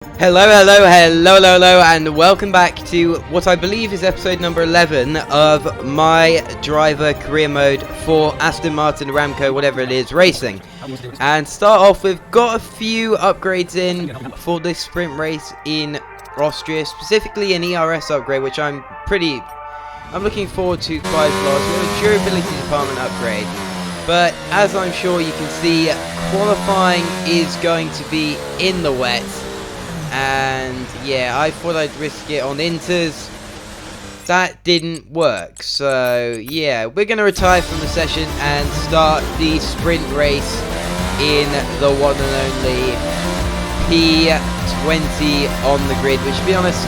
Hello, and welcome back to what I believe is episode number 11 of my driver career mode for Aston Martin, Ramco, whatever it is, racing. And start off with, got a few upgrades in for this sprint race in Austria, specifically an ERS upgrade, which I'm looking forward to quite a lot. We have a durability department upgrade. But as I'm sure you can see, qualifying is going to be in the wet. And yeah, I thought I'd risk it on inters. That didn't work. So yeah, we're going to retire from the session and start the sprint race in the one and only P20 on the grid. Which, to be honest,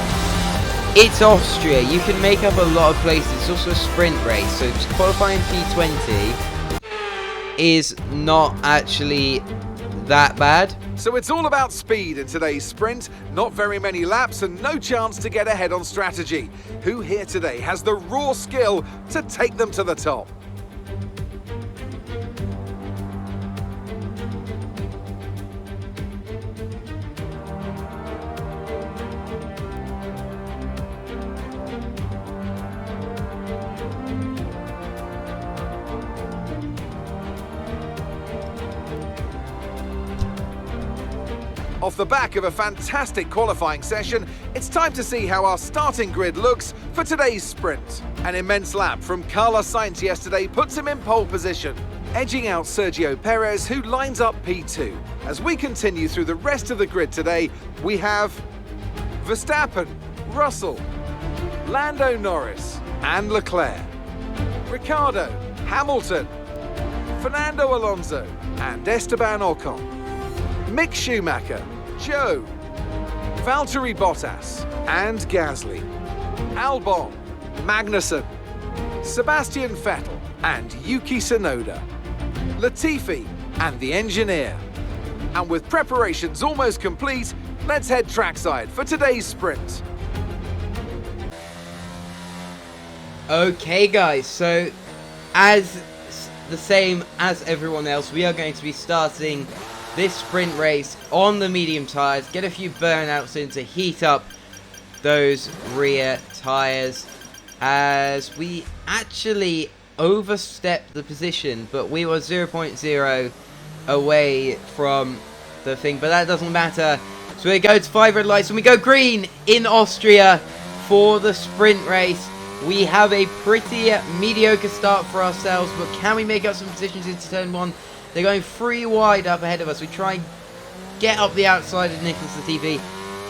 it's Austria. You can make up a lot of places. It's also a sprint race. So just qualifying P20 is not actually that bad. So it's all about speed in today's sprint, not very many laps and no chance to get ahead on strategy. Who here today has the raw skill to take them to the top? Off the back of a fantastic qualifying session, it's time to see how our starting grid looks for today's sprint. An immense lap from Carlos Sainz yesterday puts him in pole position, edging out Sergio Perez, who lines up P2. As we continue through the rest of the grid today, we have Verstappen, Russell, Lando Norris and Leclerc, Ricciardo, Hamilton, Fernando Alonso and Esteban Ocon, Mick Schumacher, Joe, Valtteri Bottas and Gasly, Albon, Magnussen, Sebastian Vettel and Yuki Tsunoda, Latifi and the engineer. And with preparations almost complete, let's head trackside for today's sprint. Okay guys, so as the same as everyone else, we are going to be starting this sprint race on the medium tyres, get a few burnouts in to heat up those rear tyres, as we actually overstepped the position, but we were 0.0 away from the thing, but that doesn't matter. So we go to 5 red lights and we go green in Austria for the sprint race. We have a pretty mediocre start for ourselves, but can we make up some positions into turn 1? They're going 3 wide up ahead of us. We try and get up the outside of Nicholas Latifi.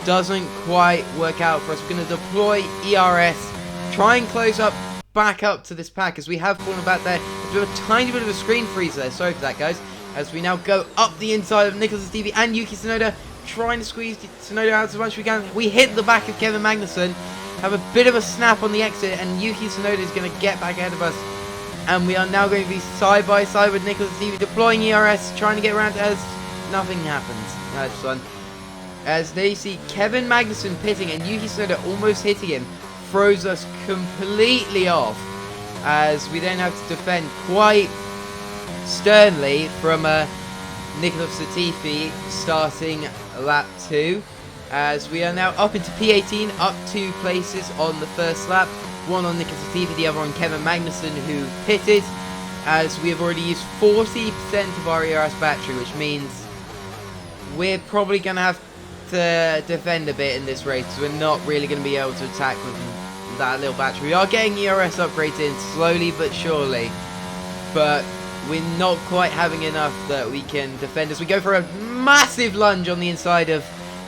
Doesn't quite work out for us. We're going to deploy ERS. Try and close up, back up to this pack, as we have fallen back there. There's a tiny bit of a screen freeze there. Sorry for that, guys. As we now go up the inside of Nicholas Latifi and Yuki Tsunoda. Trying to squeeze Tsunoda out as much as we can. We hit the back of Kevin Magnussen. Have a bit of a snap on the exit. And Yuki Tsunoda is going to get back ahead of us. And we are now going to be side by side with Nicholas Latifi, deploying ERS, trying to get around as nothing happens. That's fun. As they see Kevin Magnussen pitting and Yuki Tsunoda almost hitting him, throws us completely off. As we then have to defend quite sternly from Nicholas Latifi starting lap 2. As we are now up into P18, up 2 places on the first lap. One on Nicholas Latifi, the other on Kevin Magnussen, who pitted, as we have already used 40% of our ERS battery, which means we're probably going to have to defend a bit in this race, because we're not really going to be able to attack with that little battery. We are getting ERS upgrades in slowly but surely, but we're not quite having enough that we can defend as we go for a massive lunge on the inside of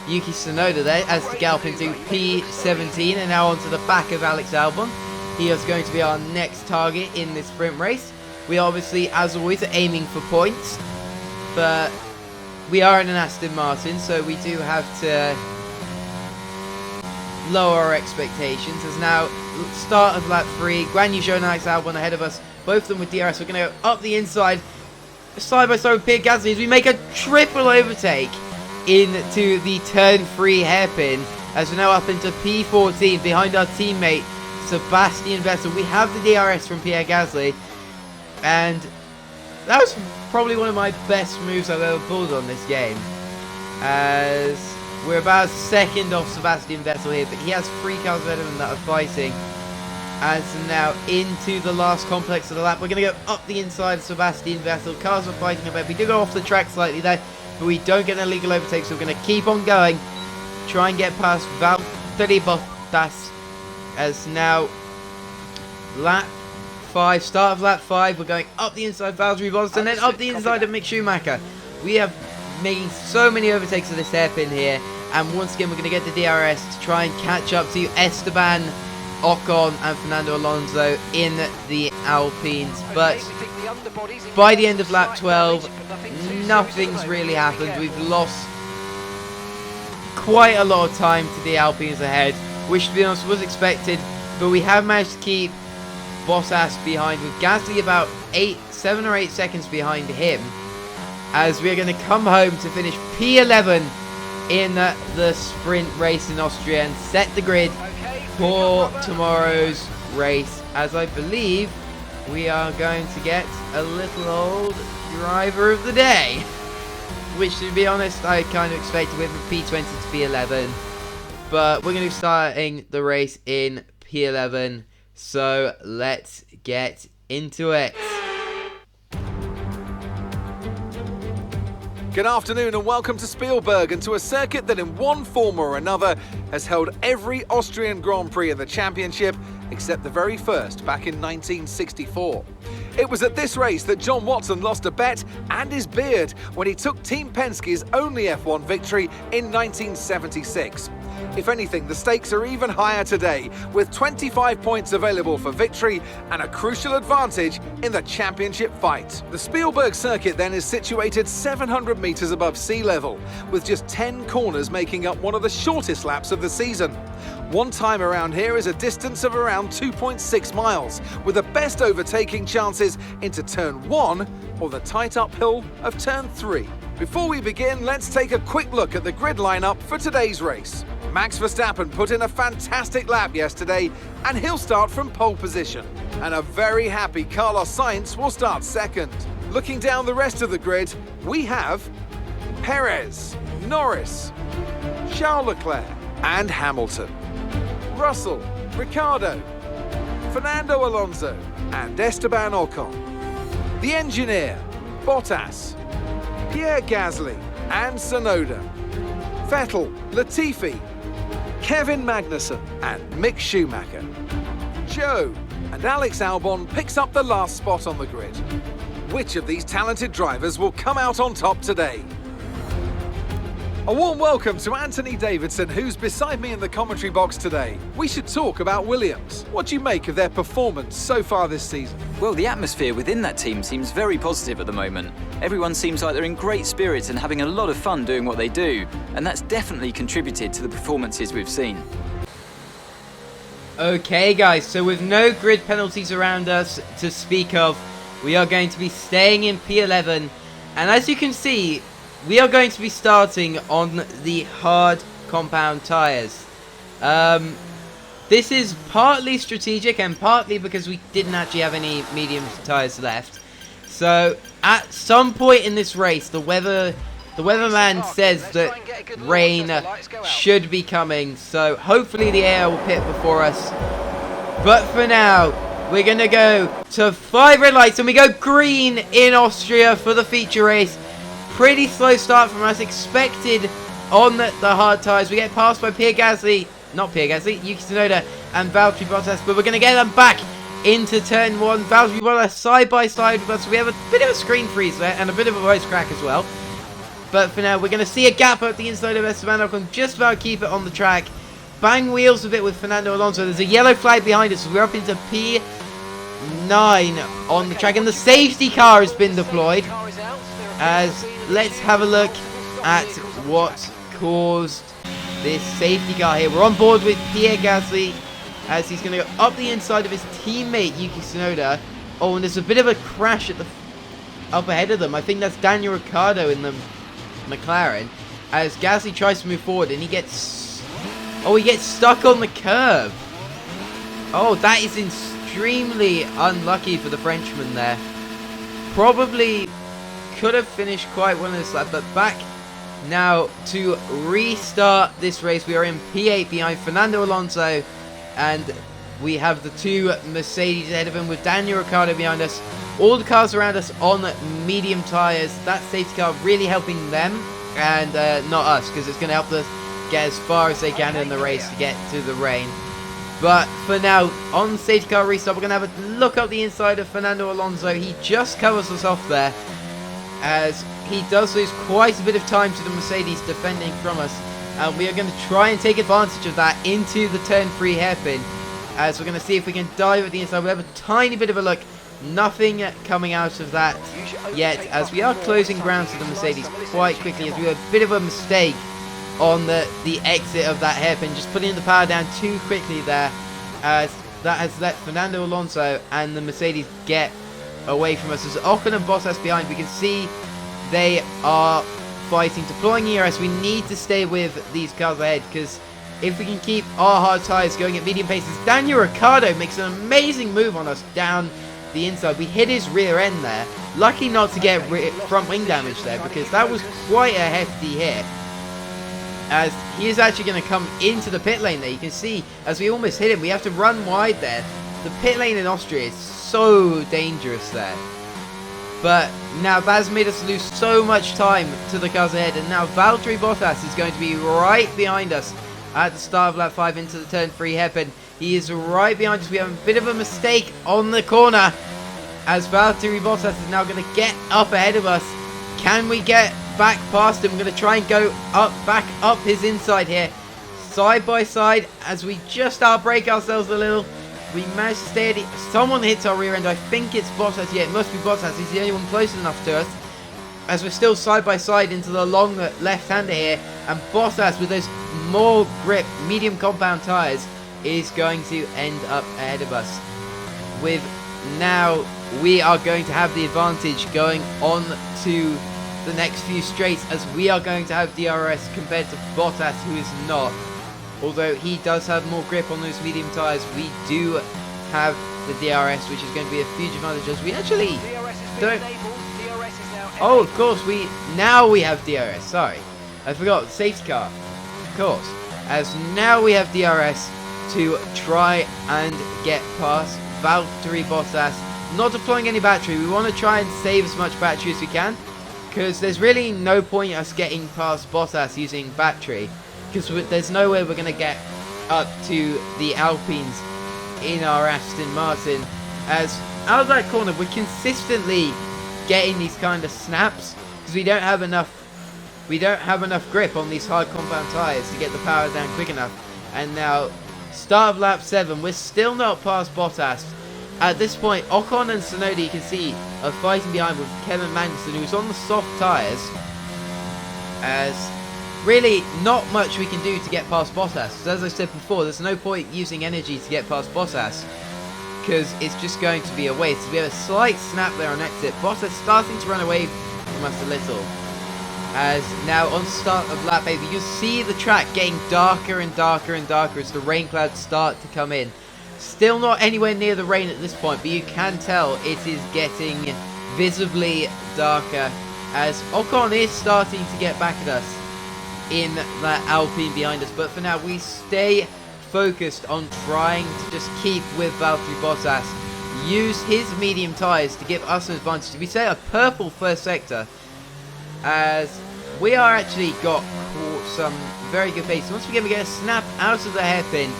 Yuki Tsunoda there, as to gallop into P17 and now onto the back of Alex Albon. He is going to be our next target in this sprint race. We obviously, as always, are aiming for points, but we are in an Aston Martin, so we do have to lower our expectations. As now, start of lap 3, Guan Yu Zhou and Alex Albon ahead of us, both of them with DRS. We're going to go up the inside, side by side with Pierre Gasly, as we make a triple overtake into the turn 3 hairpin, as we're now up into P14 behind our teammate Sebastian Vettel. We have the DRS from Pierre Gasly, and that was probably one of my best moves I've ever pulled on this game, as We're about a second off Sebastian Vettel here, but he has 3 cars better than that are fighting. As now into the last complex of the lap, we're going to go up the inside of Sebastian Vettel. Cars are fighting a bit. We do go off the track slightly there, but we don't get an illegal overtake, so we're going to keep on going. Try and get past Valtteri Bottas. As now lap 5, start of lap 5, we're going up the inside of Valtteri Bottas and then up the inside of Mick Schumacher. We have making so many overtakes of this hairpin here, and once again we're going to get the DRS to try and catch up to Esteban Ocon and Fernando Alonso in the Alpines. But by the end of lap 12, nothing's really happened. We've lost quite a lot of time to the Alpines ahead, which to be honest was expected, but we have managed to keep Bottas behind, with Gasly about 7 or 8 seconds behind him, as we're going to come home to finish P11 in the sprint race in Austria and set the grid for tomorrow's race, as I believe we are going to get a little old driver of the day, which to be honest I kind of expected with a P20 to P11, but we're going to be starting the race in P11, so let's get into it. Good afternoon and welcome to Spielberg, and to a circuit that in one form or another has held every Austrian Grand Prix in the championship except the very first back in 1964. It was at this race that John Watson lost a bet and his beard when he took Team Penske's only F1 victory in 1976. If anything, the stakes are even higher today, with 25 points available for victory and a crucial advantage in the championship fight. The Spielberg circuit then is situated 700 metres above sea level, with just 10 corners making up one of the shortest laps of the season. One time around here is a distance of around 2.6 miles, with the best overtaking chances into turn 1 or the tight uphill of turn 3. Before we begin, let's take a quick look at the grid lineup for today's race. Max Verstappen put in a fantastic lap yesterday, and he'll start from pole position. And a very happy Carlos Sainz will start second. Looking down the rest of the grid, we have Perez, Norris, Charles Leclerc and Hamilton, Russell, Ricciardo, Fernando Alonso and Esteban Ocon, the engineer, Bottas, Pierre Gasly and Tsunoda, Vettel, Latifi, Kevin Magnussen and Mick Schumacher. Joe and Alex Albon picks up the last spot on the grid. Which of these talented drivers will come out on top today? A warm welcome to Anthony Davidson, who's beside me in the commentary box today. We should talk about Williams. What do you make of their performance so far this season? Well, the atmosphere within that team seems very positive at the moment. Everyone seems like they're in great spirits and having a lot of fun doing what they do, and that's definitely contributed to the performances we've seen. Okay guys, so with no grid penalties around us to speak of, we are going to be staying in P11, and as you can see, we are going to be starting on the hard compound tyres. This is partly strategic and partly because we didn't actually have any medium tyres left. So at some point in this race, the weatherman says that rain should be coming. So hopefully the air will pit before us. But for now, we're going to go to 5 red lights and we go green in Austria for the feature race. Pretty slow start from us, expected on the hard tyres. We get passed by Yuki Tsunoda and Valtteri Bottas, but we're going to get them back into turn 1. Valtteri Bottas side by side with us, so we have a bit of a screen freeze there and a bit of a voice crack as well. But for now, we're going to see a gap at the inside of Esteban Ocon, just about keep it on the track. Bang wheels a bit with Fernando Alonso. There's a yellow flag behind us, so we're up into P9 on the track, and the safety car has been deployed. As let's have a look at what caused this safety car here. We're on board with Pierre Gasly as he's going to go up the inside of his teammate Yuki Tsunoda. Oh, and there's a bit of a crash at the up ahead of them. I think that's Daniel Ricciardo in the McLaren as Gasly tries to move forward and he gets stuck on the curb. Oh, that is extremely unlucky for the Frenchman there. Probably could have finished quite well in this lap, but back Now, to restart this race, we are in P8 behind Fernando Alonso, and we have the 2 Mercedes ahead of him with Daniel Ricciardo behind us. All the cars around us on medium tyres. That safety car really helping them, and not us, because it's going to help us get as far as they can in the race to get to the rain. But for now, on safety car restart, we're going to have a look up the inside of Fernando Alonso. He just covers us off there, as he does lose quite a bit of time to the Mercedes defending from us. And we are going to try and take advantage of that into the turn 3 hairpin, as we're going to see if we can dive at the inside. We have a tiny bit of a look. Nothing coming out of that yet, as we are closing ground to the Mercedes quite quickly, as we had a bit of a mistake on the exit of that hairpin, just putting the power down too quickly there, as that has let Fernando Alonso and the Mercedes get away from us. As Ocon and Bottas behind, we can see they are fighting, deploying ERS. We need to stay with these cars ahead, because if we can keep our hard tyres going at medium paces. Daniel Ricciardo makes an amazing move on us down the inside. We hit his rear end there. Lucky not to get front wing damage there, because that was quite a hefty hit, as he is actually going to come into the pit lane there. You can see as we almost hit him, we have to run wide there. The pit lane in Austria is so dangerous there. But now that has made us lose so much time to the cars ahead, and now Valtteri Bottas is going to be right behind us at the start of lap 5 into the turn 3 hairpin. He is right behind us. We have a bit of a mistake on the corner, as Valtteri Bottas is now going to get up ahead of us. Can we get back past him? We're going to try and go back up his inside here, side by side, as we just outbrake ourselves a little. We managed to stay at someone hits our rear end. I think it's Bottas. Yeah, it must be Bottas. He's the only one close enough to us, as we're still side by side into the long left-hander here. And Bottas, with those more grip medium compound tyres, is going to end up ahead of us. With now, we are going to have the advantage going on to the next few straights, as we are going to have DRS compared to Bottas, who is not. Although he does have more grip on those medium tyres, we do have the DRS, which is going to be a huge advantage, as we actually don't... Oh, of course, we have DRS, sorry. I forgot, safety car, of course. As now we have DRS to try and get past Valtteri Bottas. Not deploying any battery, we want to try and save as much battery as we can, because there's really no point us getting past Bottas using battery, because there's no way we're going to get up to the Alpines in our Aston Martin. As out of that corner, we're consistently getting these kind of snaps, because we don't have enough grip on these hard compound tyres to get the power down quick enough. And now, start of lap 7, we're still not past Bottas. At this point, Ocon and Tsunoda, you can see, are fighting behind with Kevin Magnussen, who's on the soft tyres. As really not much we can do to get past Bottas. As I said before, there's no point using energy to get past Bottas, because it's just going to be a waste. We have a slight snap there on exit. Bottas starting to run away from us a little. As now on start of lap 8, you see the track getting darker and darker and darker as the rain clouds start to come in. Still not anywhere near the rain at this point, but you can tell it is getting visibly darker, as Ocon is starting to get back at us in that Alpine behind us. But for now, we stay focused on trying to just keep with Valtteri Bottas, use his medium tyres to give us an advantage. We say a purple first sector, as we are actually got some very good pace. Once we get a snap out of the hairpin,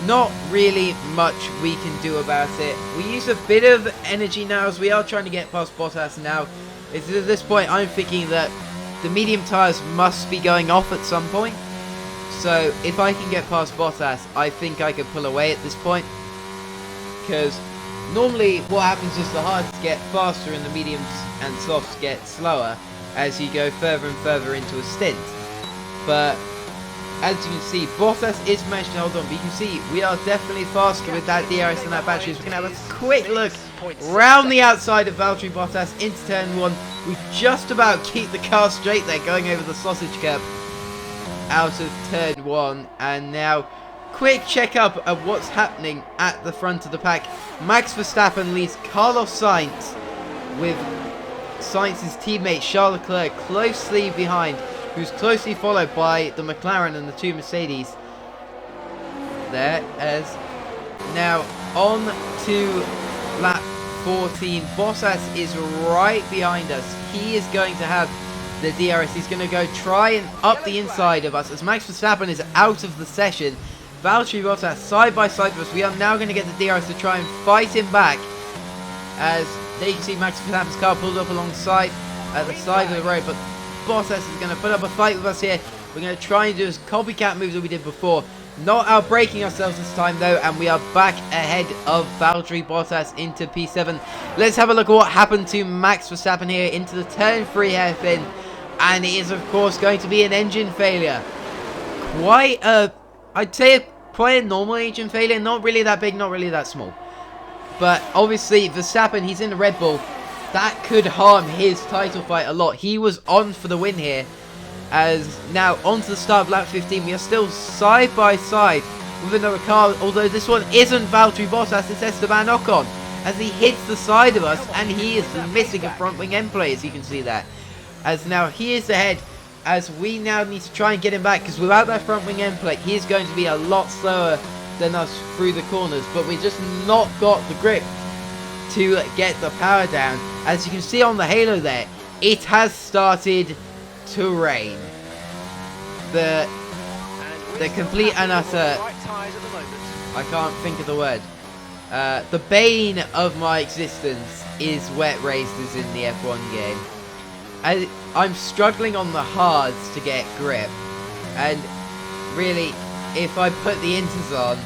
not really much we can do about it. We use a bit of energy now, as we are trying to get past Bottas now. It's at this point I'm thinking that the medium tyres must be going off at some point. So if I can get past Bottas, I think I could pull away at this point. Because normally what happens is the hards get faster and the mediums and softs get slower as you go further and further into a stint. But as you can see, Bottas is managed to hold on, but you can see we are definitely faster with that DRS and that battery. So we're going to have a quick look round the outside of Valtteri Bottas into turn 1. We just about keep the car straight there, going over the sausage curb out of turn 1. And now, quick check up of what's happening at the front of the pack. Max Verstappen leads Carlos Sainz, with Sainz's teammate Charles Leclerc closely behind. who's closely followed by the McLaren and the 2 Mercedes. There, as now on to lap 14. Bottas is right behind us. He is going to have the DRS. He's going to go try and up the inside of us as Max Verstappen is out of the session. Valtteri Bottas side by side with us. We are now going to get the DRS to try and fight him back. As there you can see Max Verstappen's car pulled up alongside at the side of the road, but Bottas is going to put up a fight with us here. We're going to try and do his copycat moves that we did before. Not outbraking ourselves this time though, and we are back ahead of Valtteri Bottas into P7. Let's have a look at what happened to Max Verstappen here into the turn 3 hairpin, and it is of course going to be an engine failure. I'd say quite a normal engine failure, not really that big, not really that small. But obviously Verstappen, he's in the Red Bull, that could harm his title fight a lot. He was on for the win here. As now on to the start of lap 15, we are still side by side with another car, although this one isn't Valtteri Bottas, it's Esteban Ocon, as he hits the side of us and he is missing a front wing end plate, as you can see there. As now he is ahead, as we now need to try and get him back, because without that front wing end plate he is going to be a lot slower than us through the corners, but we just not got the grip to get the power down. As you can see on the halo there, it has started to rain. The complete and utter, I can't think of the word, the bane of my existence is wet races in the F1 game. I'm struggling on the hards to get grip, and really if I put the inters on,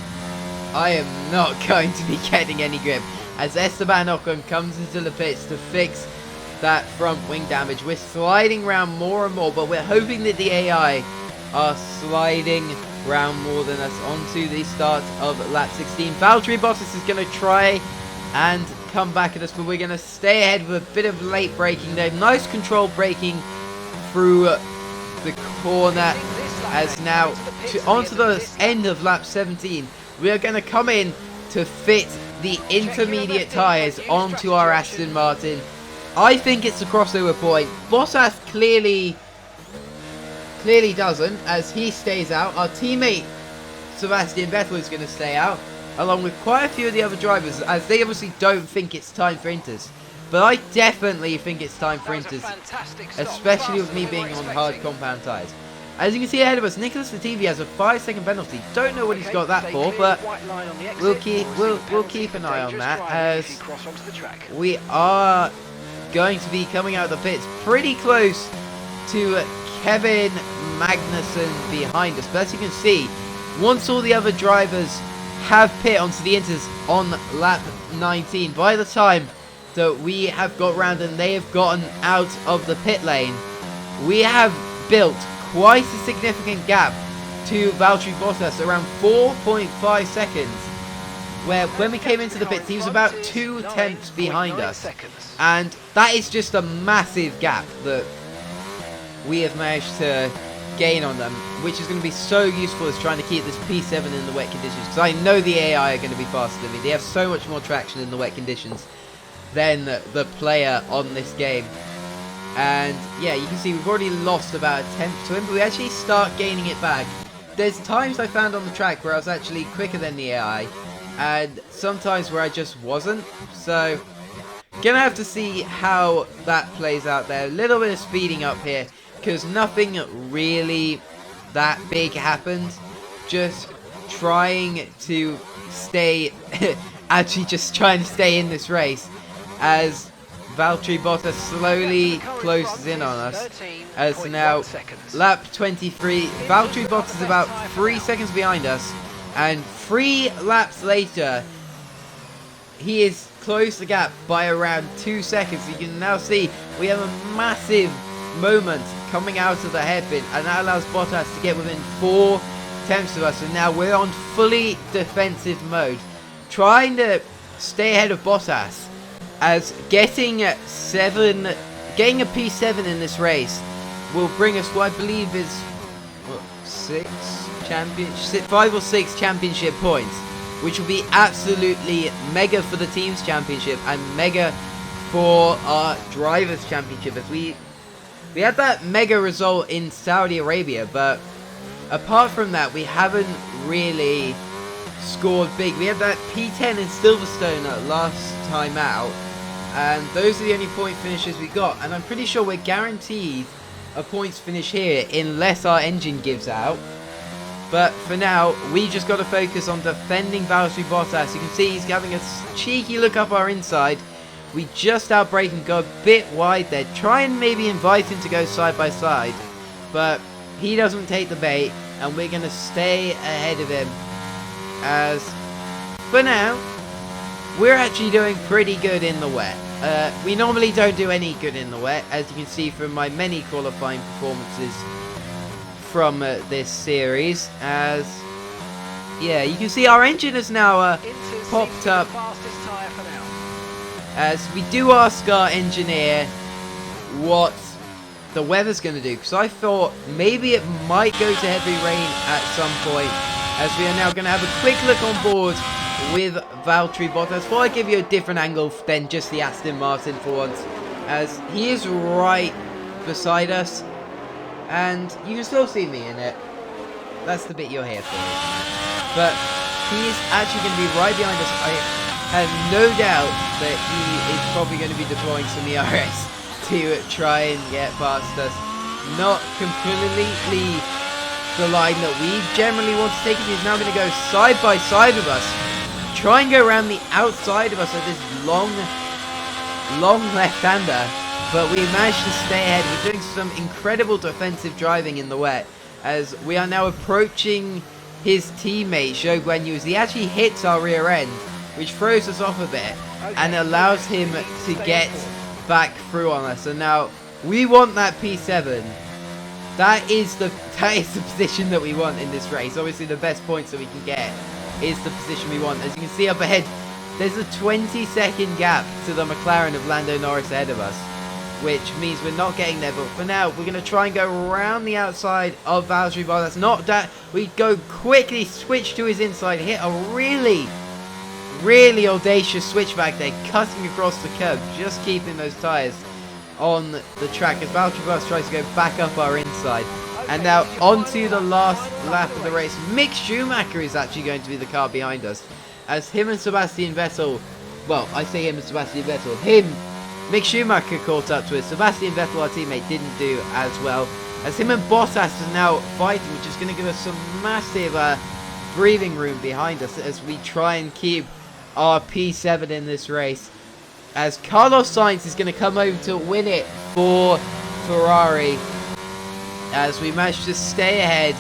I am not going to be getting any grip. As Esteban Ocon comes into the pits to fix that front wing damage. We're sliding around more and more, but we're hoping that the AI are sliding around more than us onto the start of lap 16. Valtteri Bottas is going to try and come back at us, but we're going to stay ahead with a bit of late braking there. Nice control braking through the corner. As now onto the end of lap 17, we are going to come in to fit the intermediate tyres onto our Aston Martin. I think it's a crossover point. Bottas clearly doesn't, as he stays out. Our teammate Sebastian Vettel is going to stay out, along with quite a few of the other drivers, as they obviously don't think it's time for inters. But I definitely think it's time for inters, especially with me being on hard compound tyres. As you can see ahead of us, Nicholas Latifi has a 5-second penalty. Don't know what he's got that for, but we'll keep an eye on that, as we are going to be coming out of the pits pretty close to Kevin Magnussen behind us. But as you can see, once all the other drivers have pit onto the inters on lap 19, by the time that we have got round and they have gotten out of the pit lane, we have built quite a significant gap to Valtteri Bottas, around 4.5 seconds, where when we came into the pits he was about 2 tenths behind us, and that is just a massive gap that we have managed to gain on them, which is going to be so useful as trying to keep this P7 in the wet conditions, because I know the AI are going to be faster than me. They have so much more traction in the wet conditions than the player on this game. And yeah, you can see we've already lost about a tenth to him, but we actually start gaining it back. There's times I found on the track where I was actually quicker than the AI, and sometimes where I just wasn't. So gonna have to see how that plays out there. A little bit of speeding up here, because nothing really that big happened. Just trying to stay actually just trying to stay in this race, as Valtteri Bottas slowly closes in on us. As now lap 23, Valtteri Bottas is about 3 seconds behind us, and 3 laps later he is closed the gap by around 2 seconds. You can now see we have a massive moment coming out of the hairpin, and that allows Bottas to get within 4 tenths of us, and now we're on fully defensive mode, trying to stay ahead of Bottas, as getting a P7 in this race will bring us what I believe is 5 or 6 championship points, which will be absolutely mega for the team's championship and mega for our drivers' championship, as we We had that mega result in Saudi Arabia, but apart from that, we haven't really scored big. We had that P10 in Silverstone last time out, and those are the only point finishes we got. And I'm pretty sure we're guaranteed a points finish here unless our engine gives out. But for now, we just got to focus on defending Valtteri Bottas. You can see he's having a cheeky look up our inside. We just outbrake and go a bit wide there. Try and maybe invite him to go side by side. But he doesn't take the bait, and we're going to stay ahead of him. As for now, we're actually doing pretty good in the wet. We normally don't do any good in the wet, as you can see from my many qualifying performances from this series. As yeah, you can see our engine has now popped up, as we do ask our engineer what the weather's going to do, because I thought maybe it might go to heavy rain at some point, as we are now going to have a quick look on board with Valtteri Bottas. Before I give you a different angle than just the Aston Martin for once, as he is right beside us, and you can still see me in it. That's the bit you're here for. But he is actually going to be right behind us. I have no doubt that he is probably going to be deploying some ERS to try and get past us. Not completely the line that we generally want to take. He's now going to go side by side with us. Try and go around the outside of us with this long left-hander. But we managed to stay ahead. We're doing some incredible defensive driving in the wet, as we are now approaching his teammate, Zhou Guanyu. He actually hits our rear end, which throws us off a bit and allows him to get back through on us. And now we want that P7. That is the position that we want in this race. Obviously, the best points that we can get is the position we want. As you can see up ahead, there's a 20-second gap to the McLaren of Lando Norris ahead of us, which means we're not getting there. But for now, we're going to try and go around the outside of Valtteri Bottas. Not that we go quickly, switch to his inside, hit a really audacious switchback there, cutting across the curb, just keeping those tyres on the track as Valtteri Bottas tries to go back up our inside. And now onto the last lap of the race. Mick Schumacher is actually going to be the car behind us, as him and Sebastian Vettel, well, I say him and Sebastian Vettel, Mick Schumacher caught up to us. Sebastian Vettel, our teammate, didn't do as well, as him and Bottas are now fighting, which is going to give us some massive breathing room behind us as we try and keep our P7 in this race, as Carlos Sainz is going to come over to win it for Ferrari, as we managed to stay ahead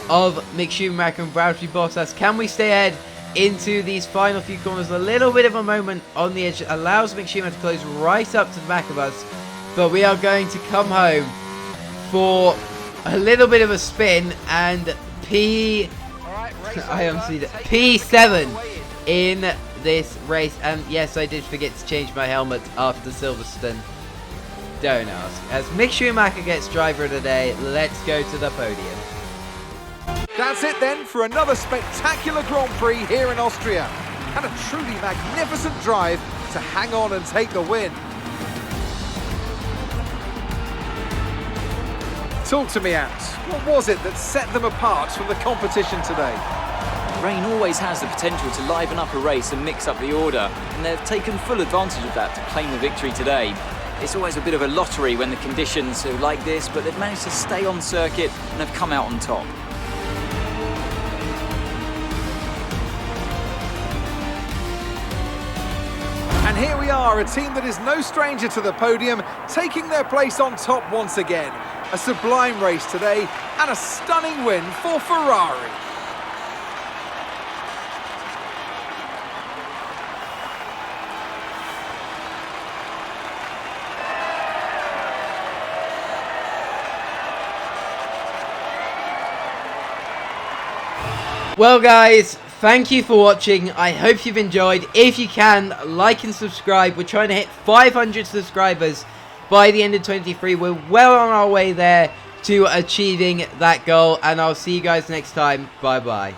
of Mick Schumacher and Valtteri Bottas. Can we stay ahead into these final few corners? A little bit of a moment on the edge allows Mick Schumacher to close right up to the back of us, but we are going to come home for a little bit of a spin and P7 in this race. And yes, I did forget to change my helmet after Silverstone. Don't ask. As Mick Schumacher gets driver of the day, let's go to the podium. That's it then for another spectacular Grand Prix here in Austria, and a truly magnificent drive to hang on and take the win. Talk to me, Ant. What was it that set them apart from the competition today? Rain always has the potential to liven up a race and mix up the order, and they've taken full advantage of that to claim the victory today. It's always a bit of a lottery when the conditions are like this, but they've managed to stay on circuit and have come out on top. And here we are, a team that is no stranger to the podium, taking their place on top once again. A sublime race today, and a stunning win for Ferrari. Well guys, thank you for watching. I hope you've enjoyed. If you can, like and subscribe. We're trying to hit 500 subscribers by the end of 2023. We're well on our way there to achieving that goal, and I'll see you guys next time. Bye bye.